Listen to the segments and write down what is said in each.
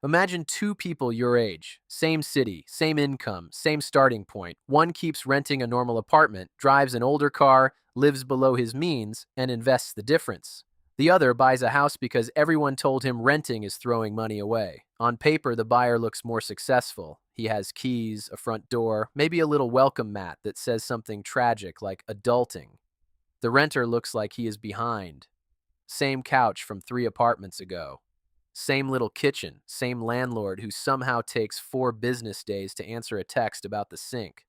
Imagine two people your age, same city, same income, same starting point. One keeps renting a normal apartment, drives an older car, lives below his means, and invests the difference. The other buys a house because everyone told him renting is throwing money away. On paper, the buyer looks more successful. He has keys, a front door, maybe a little welcome mat that says something tragic like adulting. The renter looks like he is behind. Same couch from 3 apartments ago. Same little kitchen, same landlord who somehow takes 4 business days to answer a text about the sink.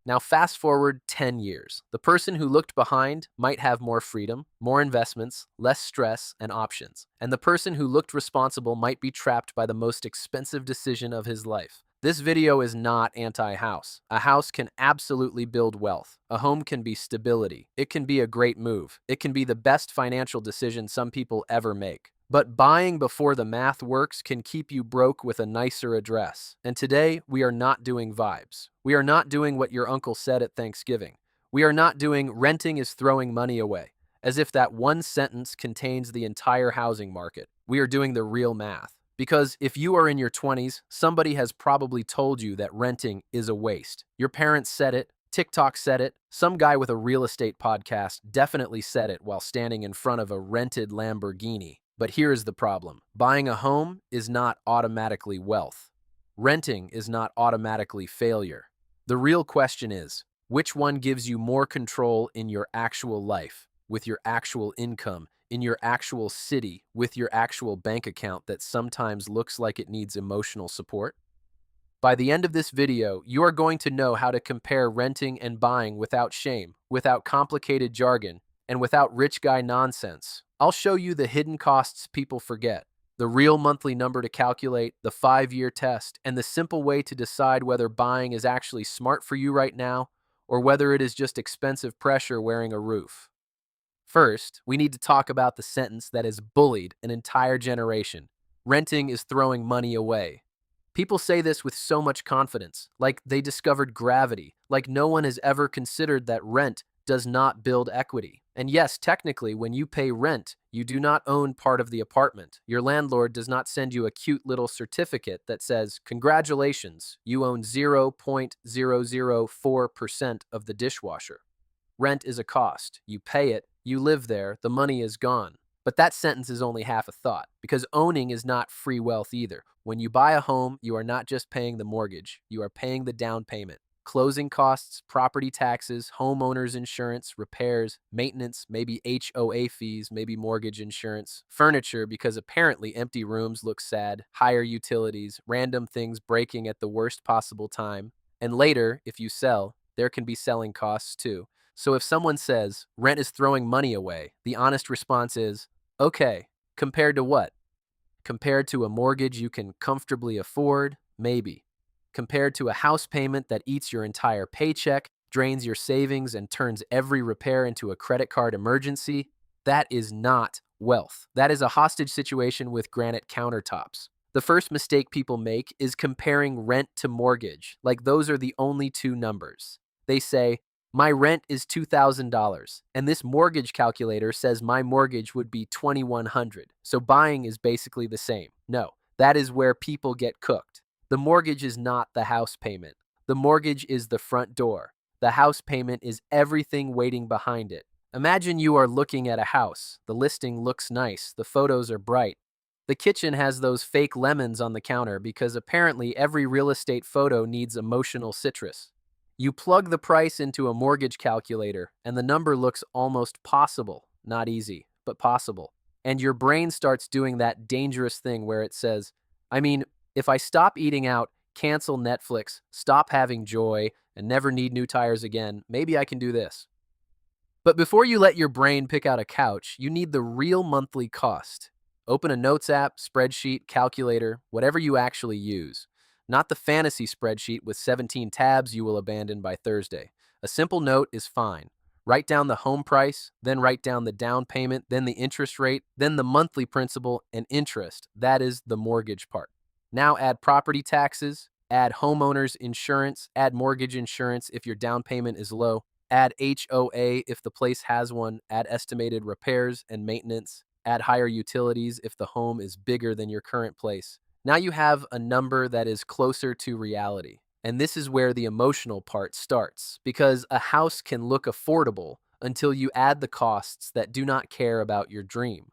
Now, fast forward 10 years. The person who looked behind might have more freedom, more investments, less stress, and options. And the person who looked responsible might be trapped by the most expensive decision of his life. This video is not anti-house. A house can absolutely build wealth. A home can be stability. It can be a great move. It can be the best financial decision some people ever make. But buying before the math works can keep you broke with a nicer address. And today, we are not doing vibes. We are not doing what your uncle said at Thanksgiving. We are not doing renting is throwing money away, as if that one sentence contains the entire housing market. We are doing the real math. Because if you are in your 20s, somebody has probably told you that renting is a waste. Your parents said it, TikTok said it, some guy with a real estate podcast definitely said it while standing in front of a rented Lamborghini. But here's the problem. Buying a home is not automatically wealth. Renting is not automatically failure. The real question is, which one gives you more control in your actual life, with your actual income, in your actual city, with your actual bank account that sometimes looks like it needs emotional support? By the end of this video, you are going to know how to compare renting and buying without shame, without complicated jargon, and without rich guy nonsense. I'll show you the hidden costs people forget, the real monthly number to calculate, the 5-year test, and the simple way to decide whether buying is actually smart for you right now or whether it is just expensive pressure wearing a roof. First, we need to talk about the sentence that has bullied an entire generation. Renting is throwing money away. People say this with so much confidence, like they discovered gravity, like no one has ever considered that rent does not build equity. And yes, technically, when you pay rent, you do not own part of the apartment. Your landlord does not send you a cute little certificate that says, "Congratulations, you own 0.004% of the dishwasher." Rent is a cost. You pay it, you live there, the money is gone. But that sentence is only half a thought, because owning is not free wealth either. When you buy a home, you are not just paying the mortgage, you are paying the down payment. Closing costs, property taxes, homeowners insurance, repairs, maintenance, maybe HOA fees, maybe mortgage insurance, furniture because apparently empty rooms look sad, higher utilities, random things breaking at the worst possible time. And later, if you sell, there can be selling costs too. So if someone says, rent is throwing money away, the honest response is, okay, compared to what? Compared to a mortgage you can comfortably afford? Maybe. Compared to a house payment that eats your entire paycheck, drains your savings, and turns every repair into a credit card emergency? That is not wealth. That is a hostage situation with granite countertops. The first mistake people make is comparing rent to mortgage, like those are the only two numbers. They say, my rent is $2,000, and this mortgage calculator says my mortgage would be $2,100. So buying is basically the same. No, that is where people get cooked. The mortgage is not the house payment. The mortgage is the front door. The house payment is everything waiting behind it. Imagine you are looking at a house. The listing looks nice. The photos are bright. The kitchen has those fake lemons on the counter because apparently every real estate photo needs emotional citrus. You plug the price into a mortgage calculator, and the number looks almost possible. Not easy, but possible. And your brain starts doing that dangerous thing where it says, if I stop eating out, cancel Netflix, stop having joy, and never need new tires again, maybe I can do this. But before you let your brain pick out a couch, you need the real monthly cost. Open a notes app, spreadsheet, calculator, whatever you actually use. Not the fantasy spreadsheet with 17 tabs you will abandon by Thursday. A simple note is fine. Write down the home price, then write down the down payment, then the interest rate, then the monthly principal and interest. That is the mortgage part. Now add property taxes, add homeowners insurance, add mortgage insurance if your down payment is low, add HOA if the place has one, add estimated repairs and maintenance, add higher utilities if the home is bigger than your current place. Now you have a number that is closer to reality. And this is where the emotional part starts, because a house can look affordable until you add the costs that do not care about your dream.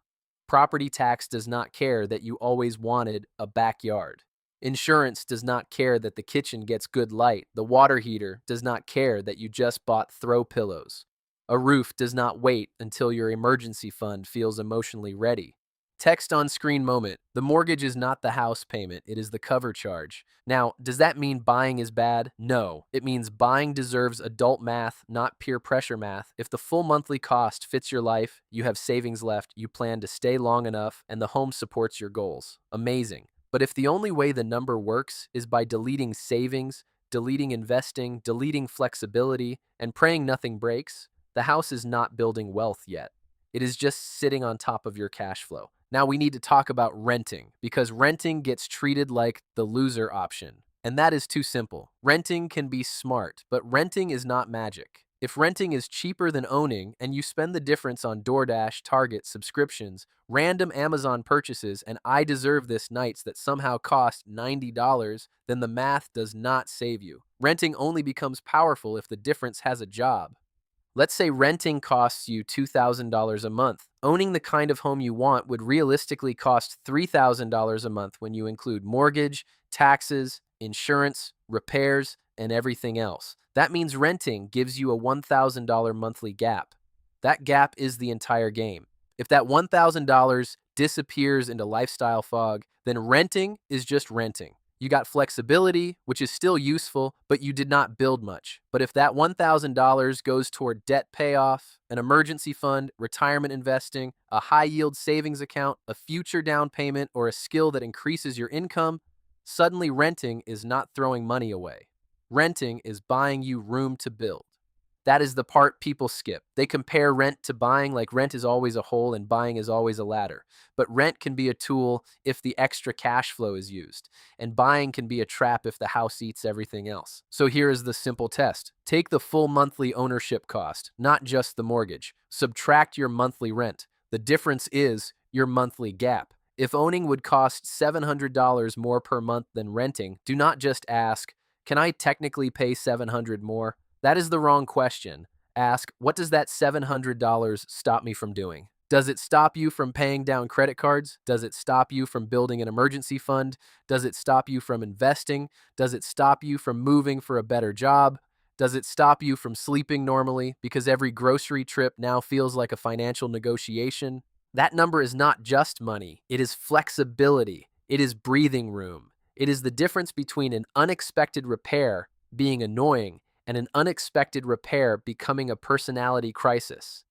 Property tax does not care that you always wanted a backyard. Insurance does not care that the kitchen gets good light. The water heater does not care that you just bought throw pillows. A roof does not wait until your emergency fund feels emotionally ready. Text on screen moment. The mortgage is not the house payment, it is the cover charge. Now, does that mean buying is bad? No. It means buying deserves adult math, not peer pressure math. If the full monthly cost fits your life, you have savings left, you plan to stay long enough, and the home supports your goals. Amazing. But if the only way the number works is by deleting savings, deleting investing, deleting flexibility, and praying nothing breaks, the house is not building wealth yet. It is just sitting on top of your cash flow. Now we need to talk about renting, because renting gets treated like the loser option. And that is too simple. Renting can be smart, but renting is not magic. If renting is cheaper than owning and you spend the difference on DoorDash, Target subscriptions, random Amazon purchases, and I deserve this nights that somehow cost $90, then the math does not save you. Renting only becomes powerful if the difference has a job. Let's say renting costs you $2,000 a month. Owning the kind of home you want would realistically cost $3,000 a month when you include mortgage, taxes, insurance, repairs, and everything else. That means renting gives you a $1,000 monthly gap. That gap is the entire game. If that $1,000 disappears into lifestyle fog, then renting is just renting. You got flexibility, which is still useful, but you did not build much. But if that $1,000 goes toward debt payoff, an emergency fund, retirement investing, a high-yield savings account, a future down payment, or a skill that increases your income, suddenly renting is not throwing money away. Renting is buying you room to build. That is the part people skip. They compare rent to buying, like rent is always a hole and buying is always a ladder. But rent can be a tool if the extra cash flow is used, and buying can be a trap if the house eats everything else. So here is the simple test. Take the full monthly ownership cost, not just the mortgage. Subtract your monthly rent. The difference is your monthly gap. If owning would cost $700 more per month than renting, do not just ask, can I technically pay $700 more? That is the wrong question. Ask, what does that $700 stop me from doing? Does it stop you from paying down credit cards? Does it stop you from building an emergency fund? Does it stop you from investing? Does it stop you from moving for a better job? Does it stop you from sleeping normally because every grocery trip now feels like a financial negotiation? That number is not just money. It is flexibility. It is breathing room. It is the difference between an unexpected repair being annoying and an unexpected repair becoming a personality crisis.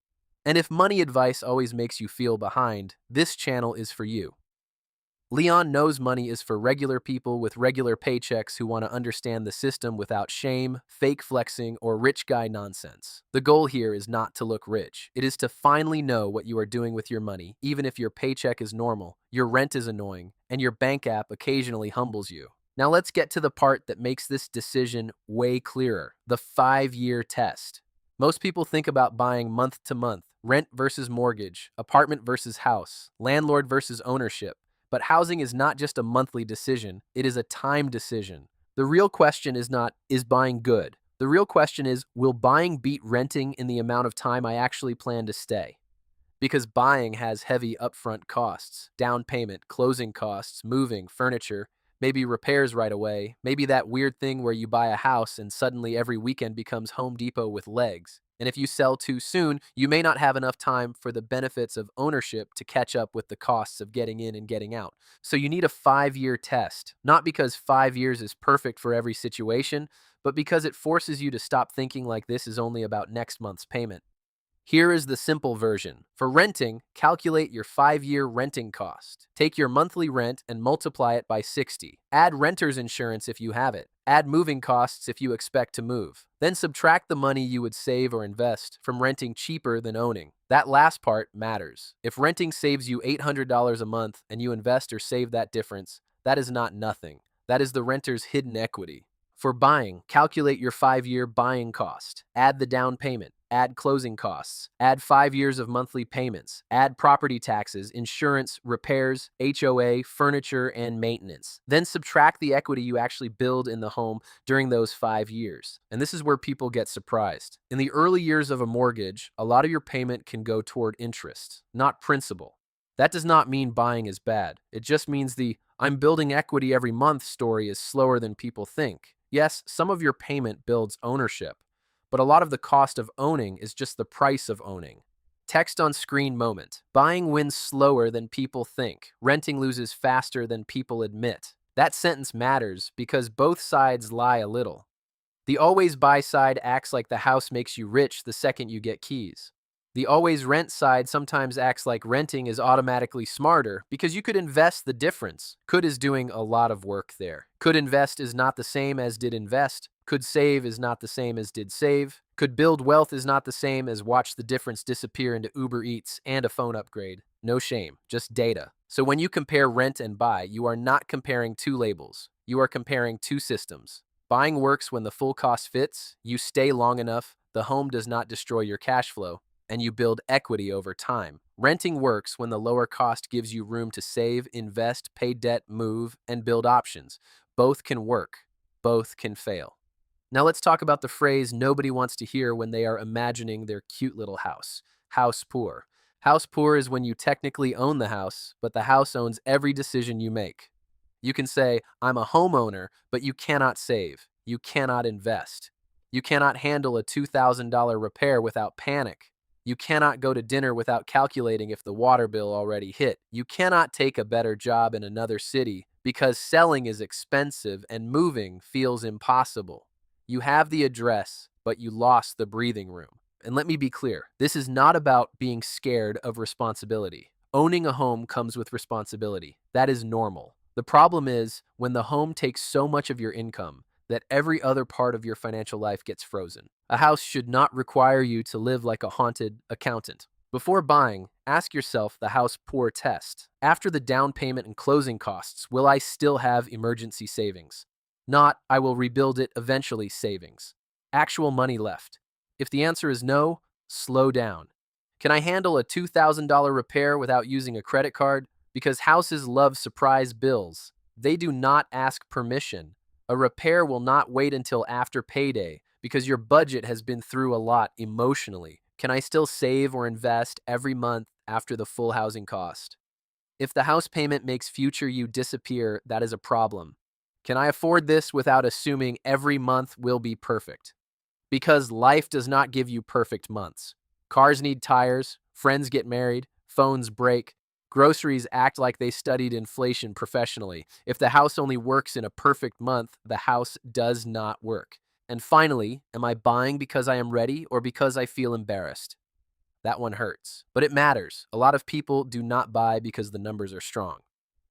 And if money advice always makes you feel behind, this channel is for you. Leon knows money is for regular people with regular paychecks who want to understand the system without shame, fake flexing, or rich guy nonsense. The goal here is not to look rich. It is to finally know what you are doing with your money, even if your paycheck is normal, your rent is annoying, and your bank app occasionally humbles you. Now let's get to the part that makes this decision way clearer, the 5-year test. Most people think about buying month to month, rent versus mortgage, apartment versus house, landlord versus ownership. But housing is not just a monthly decision, it is a time decision. The real question is not, is buying good? The real question is, will buying beat renting in the amount of time I actually plan to stay? Because buying has heavy upfront costs, down payment, closing costs, moving, furniture, maybe repairs right away, maybe that weird thing where you buy a house and suddenly every weekend becomes Home Depot with legs. And if you sell too soon, you may not have enough time for the benefits of ownership to catch up with the costs of getting in and getting out. So you need a 5-year test, not because 5 years is perfect for every situation, but because it forces you to stop thinking like this is only about next month's payment. Here is the simple version. For renting, calculate your 5-year renting cost. Take your monthly rent and multiply it by 60. Add renter's insurance if you have it. Add moving costs if you expect to move. Then subtract the money you would save or invest from renting cheaper than owning. That last part matters. If renting saves you $800 a month and you invest or save that difference, that is not nothing. That is the renter's hidden equity. For buying, calculate your 5-year buying cost. Add the down payment. add closing costs, add 5 years of monthly payments, add property taxes, insurance, repairs, HOA, furniture, and maintenance. Then subtract the equity you actually build in the home during those 5 years. And this is where people get surprised. In the early years of a mortgage, a lot of your payment can go toward interest, not principal. That does not mean buying is bad. It just means the I'm building equity every month story is slower than people think. Yes, some of your payment builds ownership, but a lot of the cost of owning is just the price of owning. Text on screen moment. Buying wins slower than people think. Renting loses faster than people admit. That sentence matters because both sides lie a little. The always buy side acts like the house makes you rich the second you get keys. The always rent side sometimes acts like renting is automatically smarter because you could invest the difference. Could is doing a lot of work there. Could invest is not the same as did invest. Could save is not the same as did save. Could build wealth is not the same as watch the difference disappear into Uber Eats and a phone upgrade. No shame, just data. So when you compare rent and buy, you are not comparing two labels. You are comparing two systems. Buying works when the full cost fits, you stay long enough, the home does not destroy your cash flow, and you build equity over time. Renting works when the lower cost gives you room to save, invest, pay debt, move, and build options. Both can work. Both can fail. Now let's talk about the phrase nobody wants to hear when they are imagining their cute little house. House poor. House poor is when you technically own the house, but the house owns every decision you make. You can say, I'm a homeowner, but you cannot save. You cannot invest. You cannot handle a $2,000 repair without panic. You cannot go to dinner without calculating if the water bill already hit. You cannot take a better job in another city because selling is expensive and moving feels impossible. You have the address, but you lost the breathing room. And let me be clear, this is not about being scared of responsibility. Owning a home comes with responsibility. That is normal. The problem is when the home takes so much of your income that every other part of your financial life gets frozen. A house should not require you to live like a haunted accountant. Before buying, ask yourself the house poor test. After the down payment and closing costs, will I still have emergency savings? Not, I will rebuild it eventually savings. Actual money left. If the answer is no, slow down. Can I handle a $2,000 repair without using a credit card? Because houses love surprise bills. They do not ask permission. A repair will not wait until after payday because your budget has been through a lot emotionally. Can I still save or invest every month after the full housing cost? If the house payment makes future you disappear, that is a problem. Can I afford this without assuming every month will be perfect? Because life does not give you perfect months. Cars need tires, friends get married, phones break, groceries act like they studied inflation professionally. If the house only works in a perfect month, the house does not work. And finally, am I buying because I am ready or because I feel embarrassed? That one hurts. But it matters. A lot of people do not buy because the numbers are strong.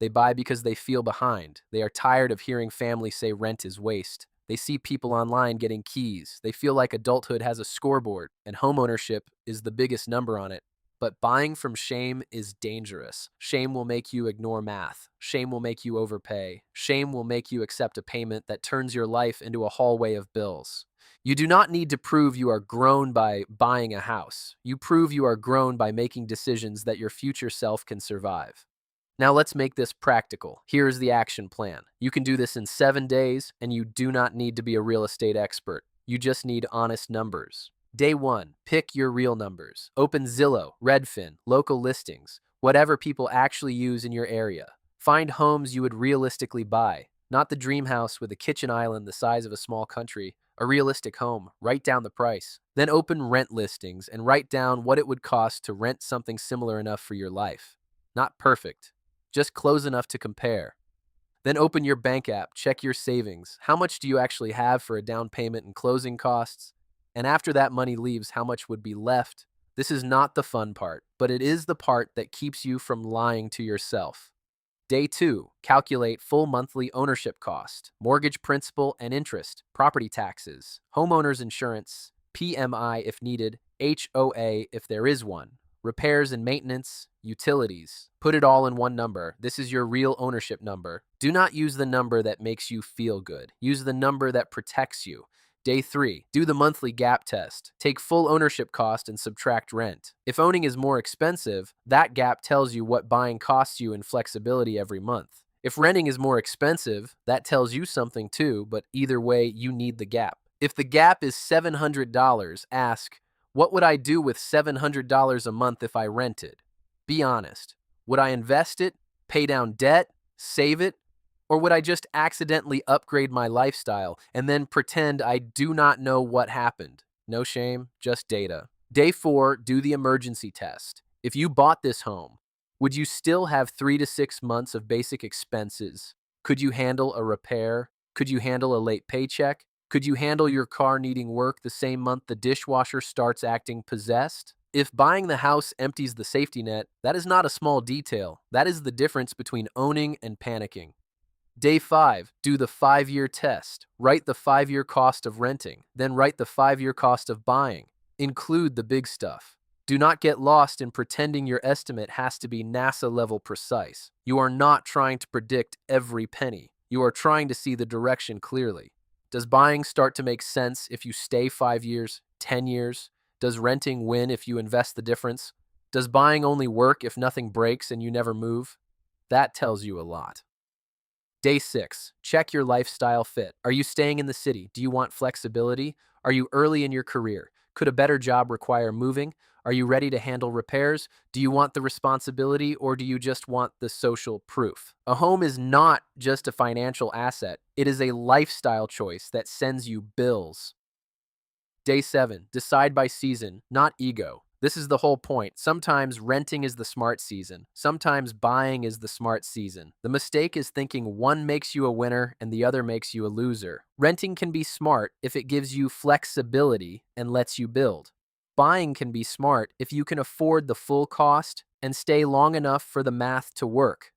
They buy because they feel behind. They are tired of hearing families say rent is waste. They see people online getting keys. They feel like adulthood has a scoreboard, and homeownership is the biggest number on it. But buying from shame is dangerous. Shame will make you ignore math. Shame will make you overpay. Shame will make you accept a payment that turns your life into a hallway of bills. You do not need to prove you are grown by buying a house. You prove you are grown by making decisions that your future self can survive. Now let's make this practical. Here is the action plan. You can do this in 7 days, and you do not need to be a real estate expert. You just need honest numbers. Day 1, pick your real numbers. Open Zillow, Redfin, local listings, whatever people actually use in your area. Find homes you would realistically buy, not the dream house with a kitchen island the size of a small country, a realistic home. Write down the price. Then open rent listings and write down what it would cost to rent something similar enough for your life. Not perfect, just close enough to compare. Then open your bank app, check your savings. How much do you actually have for a down payment and closing costs? And after that money leaves, how much would be left? This is not the fun part, but it is the part that keeps you from lying to yourself. Day 2, calculate full monthly ownership cost, mortgage principal and interest, property taxes, homeowner's insurance, PMI if needed, HOA if there is one, repairs and maintenance, utilities. Put it all in one number. This is your real ownership number. Do not use the number that makes you feel good. Use the number that protects you. Day 3. Do the monthly gap test. Take full ownership cost and subtract rent. If owning is more expensive, that gap tells you what buying costs you in flexibility every month. If renting is more expensive, that tells you something too, but either way, you need the gap. If the gap is $700, ask, what would I do with $700 a month if I rented? Be honest. Would I invest it, pay down debt, save it, or would I just accidentally upgrade my lifestyle and then pretend I do not know what happened? No shame, just data. Day 4, do the emergency test. If you bought this home, would you still have 3 to 6 months of basic expenses? Could you handle a repair? Could you handle a late paycheck? Could you handle your car needing work the same month the dishwasher starts acting possessed? If buying the house empties the safety net, that is not a small detail. That is the difference between owning and panicking. Day 5, do the 5-year test. Write the 5-year cost of renting, then write the 5-year cost of buying. Include the big stuff. Do not get lost in pretending your estimate has to be NASA-level precise. You are not trying to predict every penny. You are trying to see the direction clearly. Does buying start to make sense if you stay 5 years, 10 years? Does renting win if you invest the difference? Does buying only work if nothing breaks and you never move? That tells you a lot. Day 6, check your lifestyle fit. Are you staying in the city? Do you want flexibility? Are you early in your career? Could a better job require moving? Are you ready to handle repairs? Do you want the responsibility or do you just want the social proof? A home is not just a financial asset. It is a lifestyle choice that sends you bills. Day 7, decide by season, not ego. This is the whole point. Sometimes renting is the smart season. Sometimes buying is the smart season. The mistake is thinking one makes you a winner and the other makes you a loser. Renting can be smart if it gives you flexibility and lets you build. Buying can be smart if you can afford the full cost and stay long enough for the math to work.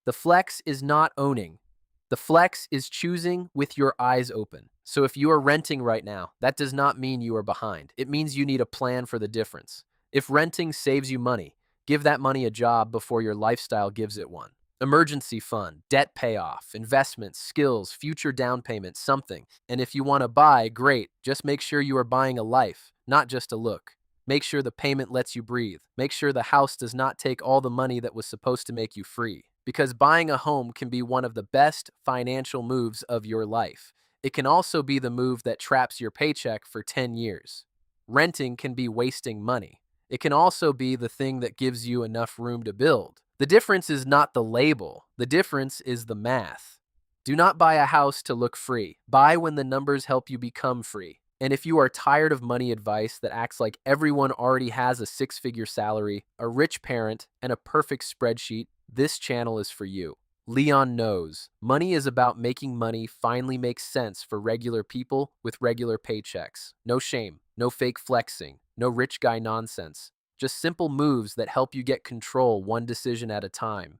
The flex is not owning. The flex is choosing with your eyes open. So if you are renting right now, that does not mean you are behind. It means you need a plan for the difference. If renting saves you money, give that money a job before your lifestyle gives it one. Emergency fund, debt payoff, investments, skills, future down payment, something. And if you want to buy, great. Just make sure you are buying a life, not just a look. Make sure the payment lets you breathe. Make sure the house does not take all the money that was supposed to make you free. Because buying a home can be one of the best financial moves of your life. It can also be the move that traps your paycheck for 10 years. Renting can be wasting money. It can also be the thing that gives you enough room to build. The difference is not the label. The difference is the math. Do not buy a house to look free. Buy when the numbers help you become free. And if you are tired of money advice that acts like everyone already has a 6-figure salary, a rich parent, and a perfect spreadsheet, this channel is for you. Leon knows money is about making money finally make sense for regular people with regular paychecks. No shame, no fake flexing, no rich guy nonsense. Just simple moves that help you get control one decision at a time.